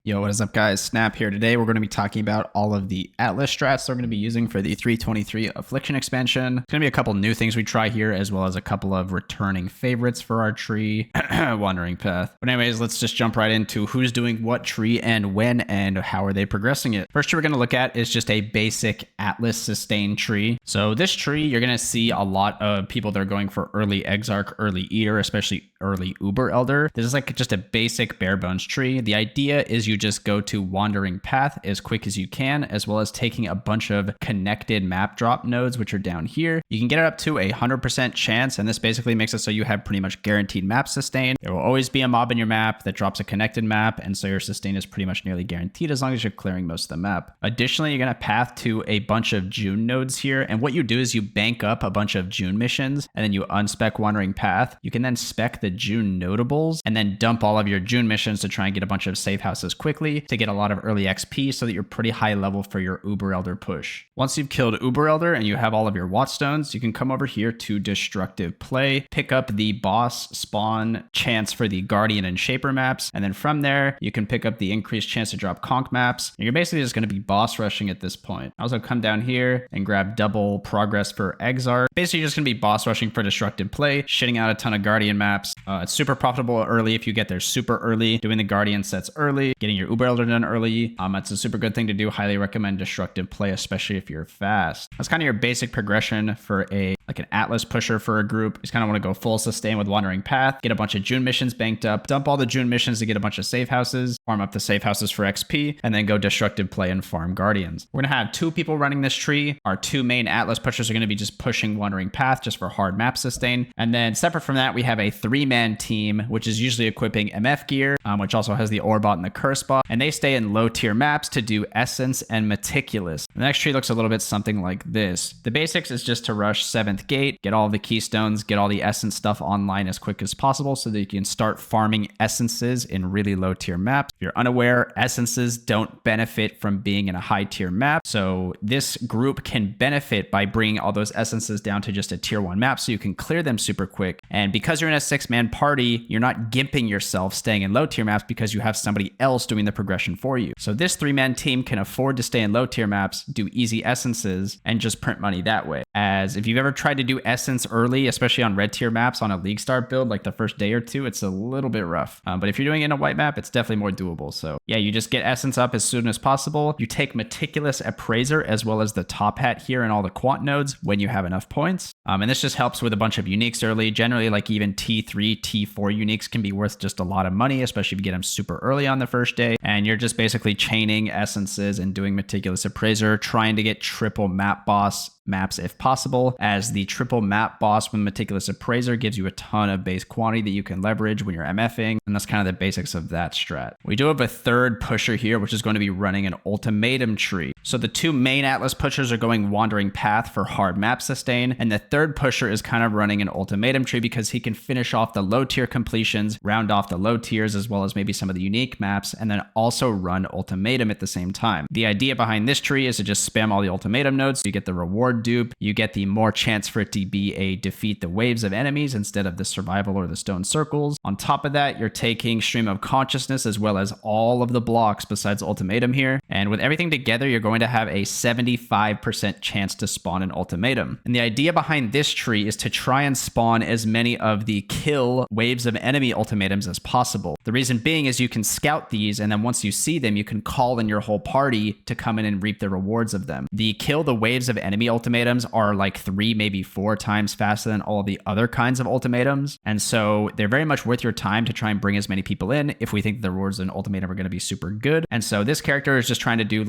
Yo, what is up guys? Snap here. Today we're going to be talking about all of the Atlas strats that we're going to be using for the 323 Affliction expansion. There's going to be a couple new things we try here, as well as a couple of returning favorites for our tree, Wandering Path. But anyways, let's just jump right into who's doing what tree and when and how are they progressing it. First tree we're going to look at is just a basic Atlas sustain tree. So this tree, you're going to see a lot of people that are going for early Exarch, early Eater, especially early Uber Elder. This is like just a basic bare bones tree. The idea is you just go to Wandering Path as quick as you can, as well as taking a bunch of connected map drop nodes, which are down here. You can get it up to 100% chance, and this basically makes it so you have pretty much guaranteed map sustain. There will always be a mob in your map that drops a connected map, and so your sustain is pretty much nearly guaranteed as long as you're clearing most of the map. Additionally, you're going to path to a bunch of June nodes here, and what you do is you bank up a bunch of June missions, and then you unspec Wandering Path. You can then spec the June notables, and then dump all of your June missions to try and get a bunch of safe houses quickly to get a lot of early XP so that you're pretty high level for your Uber Elder push. Once you've killed Uber Elder and you have all of your Watchstones, you can come over here to Destructive Play, pick up the boss spawn chance for the Guardian and Shaper maps, and then from there, you can pick up the increased chance to drop Conch maps. And you're basically just going to be boss rushing at this point. Also come down here and grab double progress for Exarch. Basically, you're just going to be boss rushing for Destructive Play, shitting out a ton of Guardian maps. It's super profitable early if you get there super early, doing the Guardian sets early, getting your Uber Elder done early. It's a super good thing to do. Highly recommend Destructive Play, especially if you're fast. That's kind of your basic progression for an Atlas pusher for a group. You just kind of want to go full sustain with Wandering Path, get a bunch of June missions banked up, dump all the June missions to get a bunch of safe houses, farm up the safe houses for XP, and then go Destructive Play and farm Guardians. We're going to have two people running this tree. Our two main Atlas pushers are going to be just pushing Wandering Path just for hard map sustain. And then separate from that, we have a 3-man team, which is usually equipping MF gear, which also has the Ore Bot and the Curse Bot. And they stay in low tier maps to do Essence and Meticulous. The next tree looks a little bit something like this. The basics is just to rush 7th Gate, get all the Keystones, get all the Essence stuff online as quick as possible so that you can start farming Essences in really low tier maps. If you're unaware, Essences don't benefit from being in a high tier map. So this group can benefit by bringing all those Essences down to just a tier 1 map so you can clear them super quick. And because you're in a 6-man party, you're not gimping yourself staying in low tier maps because you have somebody else doing the progression for you. So this 3-man team can afford to stay in low tier maps, do easy Essences, and just print money that way. As if you've ever tried to do Essence early, especially on red tier maps on a League Start build, like the first day or two, it's a little bit rough. But if you're doing it in a white map, it's definitely more doable. So yeah, you just get Essence up as soon as possible. You take Meticulous Appraiser as well as the top hat here and all the quant nodes when you have enough points. And this just helps with a bunch of uniques early. Generally, like even T3, T4 uniques can be worth just a lot of money, especially if you get them super early on the first day. And you're just basically chaining Essences and doing Meticulous Appraiser, trying to get triple map boss maps if possible, as the triple map boss with Meticulous Appraiser gives you a ton of base quantity that you can leverage when you're MFing, and that's kind of the basics of that strat. We do have a third pusher here, which is going to be running an Ultimatum tree. So the two main Atlas pushers are going Wandering Path for hard map sustain, and the third pusher is kind of running an Ultimatum tree because he can finish off the low tier completions, round off the low tiers, as well as maybe some of the unique maps, and then also run Ultimatum at the same time. The idea behind this tree is to just spam all the Ultimatum nodes so you get the reward dupe, you get the more chance for it to be a defeat the waves of enemies instead of the survival or the stone circles. On top of that, you're taking Stream of Consciousness as well as all of the blocks besides Ultimatum here. And with everything together, you're going to have a 75% chance to spawn an Ultimatum. And the idea behind this tree is to try and spawn as many of the kill waves of enemy ultimatums as possible. The reason being is you can scout these, and then once you see them, you can call in your whole party to come in and reap the rewards of them. The kill the waves of enemy ultimatums are like 3, maybe 4 times faster than all the other kinds of ultimatums. And so they're very much worth your time to try and bring as many people in if we think the rewards in Ultimatum are going to be super good. And so this character is just trying to do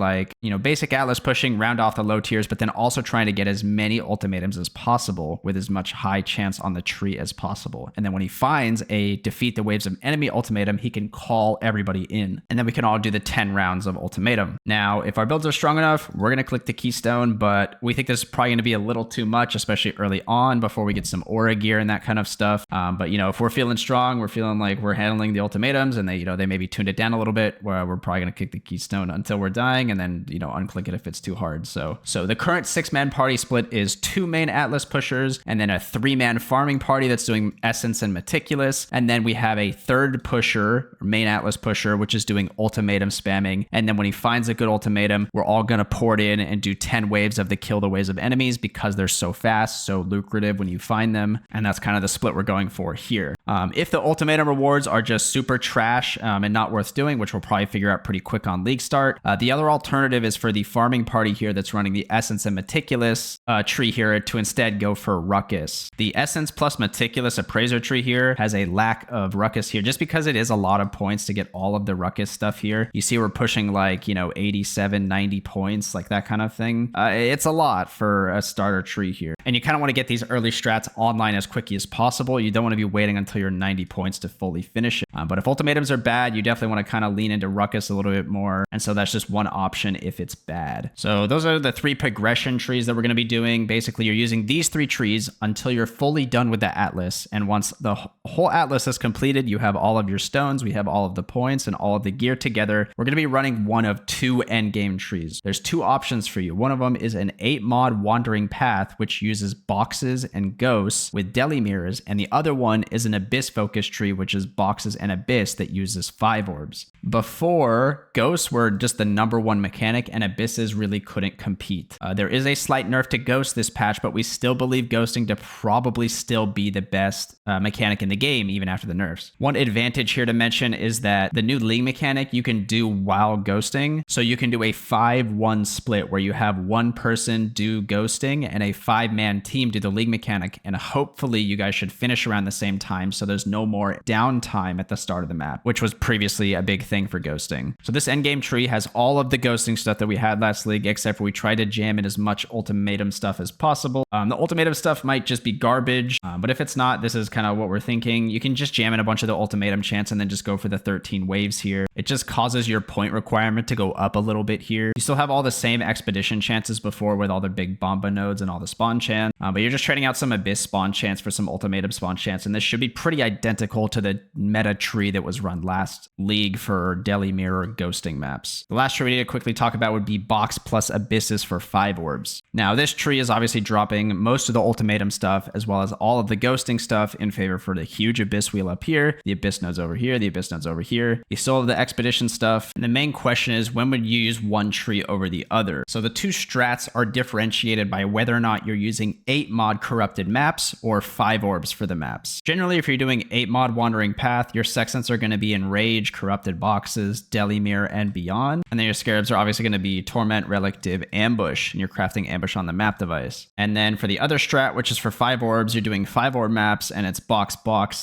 basic Atlas pushing, round off the low tiers, but then also trying to get as many ultimatums as possible with as much high chance on the tree as possible. And then when he finds a defeat the waves of enemy ultimatum, he can call everybody in. And then we can all do the 10 rounds of Ultimatum. Now, if our builds are strong enough, we're going to click the Keystone, but we think this is probably going to be a little too much, especially early on before we get some aura gear and that kind of stuff. But if we're feeling strong, we're feeling like we're handling the ultimatums and they maybe tuned it down a little bit, where we're probably going to kick the Keystone until we're dying and then, unclick it if it's too hard. So the current 6-man party split is 2 main Atlas pushers, and then a 3-man farming party that's doing Essence and Meticulous. And then we have a third pusher, main Atlas pusher, which is doing ultimatum spamming. And then when he finds a good ultimatum, we're all going to pour it in and do 10 waves of the kill the waves of enemies because they're so fast, so lucrative when you find them. And that's kind of the split we're going for here. If the ultimatum rewards are just super trash and not worth doing, which we'll probably figure out pretty quick on league start, the other alternative is for the farming party here that's running the Essence and Meticulous tree here to instead go for Ruckus. The Essence plus Meticulous Appraiser tree here has a lack of Ruckus here just because it is a lot of points to get all of the Ruckus stuff here. You see we're pushing like, 87, 90 points, like that kind of thing. It's a lot for a starter tree here. And you kind of want to get these early strats online as quickly as possible. You don't want to be waiting until you're 90 points to fully finish it. But if ultimatums are bad, you definitely want to kind of lean into Ruckus a little bit more. And so that's just one option if it's bad. So those are the 3 progression trees that we're going to be doing. Basically, you're using these 3 trees until you're fully done with the Atlas. And once the whole Atlas is completed, you have all of your stones, we have all of the points and all of the gear together. We're going to be running one of 2 endgame trees. There's 2 options for you. One of them is an 8-mod wandering path, which uses boxes and ghosts with deli mirrors. And the other one is an abyss focus tree, which is boxes and abyss that uses 5 orbs. Before, ghosts were just the #1 mechanic and abysses really couldn't compete. There is a slight nerf to ghosts this patch, but we still believe ghosting to probably still be the best mechanic in the game, even after the nerfs. One advantage here to mention is that the new league mechanic you can do while ghosting. So you can do a 5-1 split where you have one person do ghosting and a 5-man team do the league mechanic. And hopefully you guys should finish around the same time so there's no more downtime at the start of the map, which was previously a big thing for ghosting. So this endgame tree has all of the ghosting stuff that we had last league, except for we tried to jam in as much ultimatum stuff as possible. The ultimatum stuff might just be garbage, but if it's not, this is kind of what we're thinking. You can just jam in a bunch of the ultimatum chants and then just go for the 13 waves here. It just causes your point requirement to go up a little bit here. You still have all the same expedition chances before with all the big bomba nodes and all the spawn chant, but you're just trading out some abyss spawn chants for some ultimatum spawn chants, and this should be pretty identical to the meta tree that was run last league for deli mirror ghosting maps. The last tree we need to quickly talk about would be box plus abysses for 5 orbs. Now this tree is obviously dropping most of the ultimatum stuff as well as all of the ghosting stuff in favor for the huge abyss wheel up here, the abyss nodes over here, the abyss nodes over here. You still have the expedition stuff, and the main question is when would you use one tree over the other? So the 2 strats are differentiated by whether or not you're using 8-mod corrupted maps or 5 orbs for the maps. Generally, if you're doing 8-mod wandering path, your sextants are going to be in rage, corrupted boxes, deli mirror, and beyond. And then your scarabs are obviously going to be torment, relic, div, ambush, and you're crafting ambush on the map device. And then for the other strat, which is for 5 orbs, you're doing 5 orb maps, and it's box,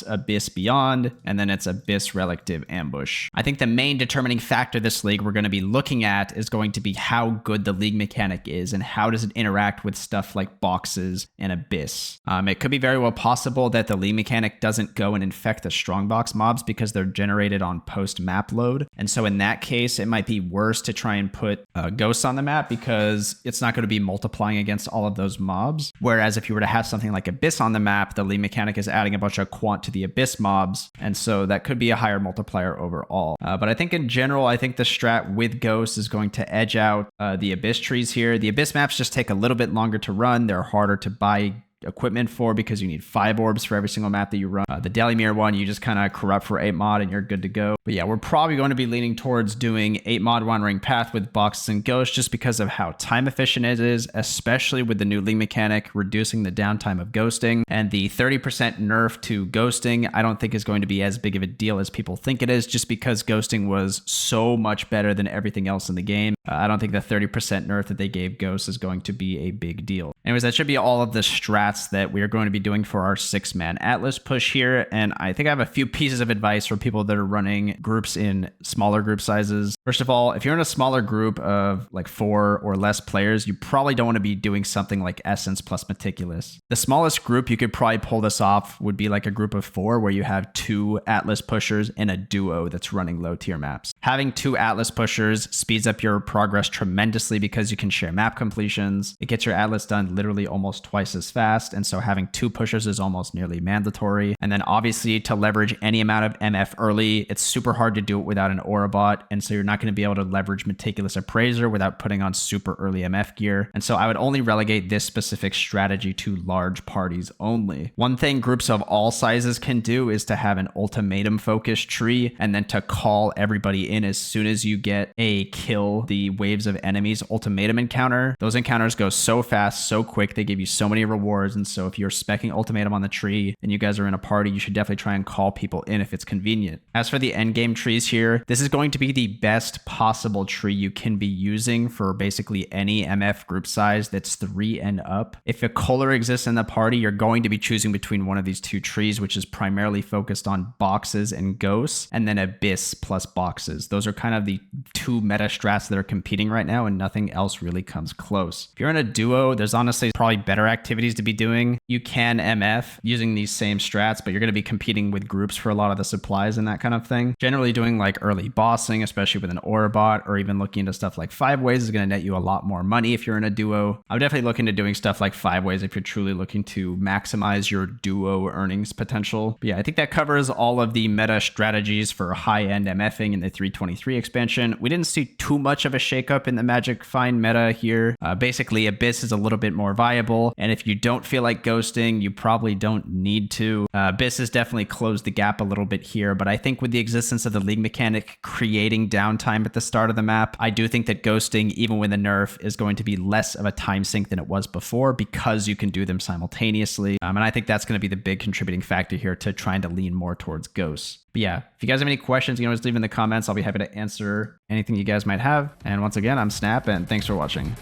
abyss, beyond, and then it's abyss, relic, div, ambush. I think the main determining factor this league we're going to be looking at is going to be how good the league mechanic is and how does it interact with stuff like boxes and abyss. It could be very well possible that the league mechanic doesn't go and infect the strongbox mobs because they're generated on post map load. And so in that case, it might be worse to try and put ghosts on the map because it's not going to be multiplying against all of those mobs. Whereas if you were to have something like abyss on the map, the league mechanic is adding a bunch of quant to the abyss mobs. And so that could be a higher multiplier overall. But I think in general, I think the strat with ghosts is going to edge out the abyss trees here. The abyss maps just take a little bit longer to run. They're harder to buy equipment for because you need 5 orbs for every single map that you run. The deli mirror one, you just kind of corrupt for 8-mod and you're good to go. But yeah, we're probably going to be leaning towards doing 8-mod wandering path with boxes and ghosts just because of how time efficient it is, especially with the new league mechanic reducing the downtime of ghosting. And the 30% nerf to ghosting I don't think is going to be as big of a deal as people think it is, just because ghosting was so much better than everything else in the game. I don't think the 30% nerf that they gave ghosts is going to be a big deal. Anyways, that should be all of the strats that we are going to be doing for our 6-man Atlas push here. And I think I have a few pieces of advice for people that are running groups in smaller group sizes. First of all, if you're in a smaller group of like 4 or less players, you probably don't want to be doing something like Essence plus Meticulous. The smallest group you could probably pull this off would be like a group of 4 where you have 2 Atlas pushers and a duo that's running low tier maps. Having 2 Atlas pushers speeds up your progress tremendously because you can share map completions. It gets your Atlas done literally almost twice as fast, and so having 2 pushers is almost nearly mandatory. And then obviously to leverage any amount of MF early, it's super hard to do it without an Aura bot, and so you're not going to be able to leverage Meticulous Appraiser without putting on super early MF gear. And so I would only relegate this specific strategy to large parties only. One thing groups of all sizes can do is to have an ultimatum focused tree, and then to call everybody in as soon as you get a kill the waves of enemies ultimatum encounter. Those encounters go so fast, so quick, they give you so many rewards. And so if you're specking ultimatum on the tree and you guys are in a party, you should definitely try and call people in if it's convenient. As for the endgame trees here, this is going to be the best possible tree you can be using for basically any MF group size that's 3 and up. If a Kohler exists in the party, you're going to be choosing between one of these 2 trees, which is primarily focused on boxes and ghosts, and then Abyss plus boxes. Those are kind of the 2 meta strats that are competing right now, and nothing else really comes close. If you're in a duo, there's honestly probably better activities to be doing. You can MF using these same strats, but you're going to be competing with groups for a lot of the supplies and that kind of thing. Generally doing like early bossing, especially with an Aura bot, or even looking into stuff like 5 ways is going to net you a lot more money if you're in a duo. I would definitely look into doing stuff like 5 ways if you're truly looking to maximize your duo earnings potential. But yeah, I think that covers all of the meta strategies for high-end MFing in the 323 expansion. We didn't see too much of a shakeup in the Magic Find meta here. Basically, Abyss is a little bit more viable, and if you don't feel like ghosting, you probably don't need to. Abyss has definitely closed the gap a little bit here, but I think with the existence of the League mechanic creating downtime at the start of the map, I do think that ghosting, even with a nerf, is going to be less of a time sink than it was before because you can do them simultaneously. And I think that's going to be the big contributing factor here to trying to lean more towards ghosts. But yeah, if you guys have any questions, you can always leave in the comments. I'll be happy to answer anything you guys might have. And once again, I'm Snap, and thanks for watching.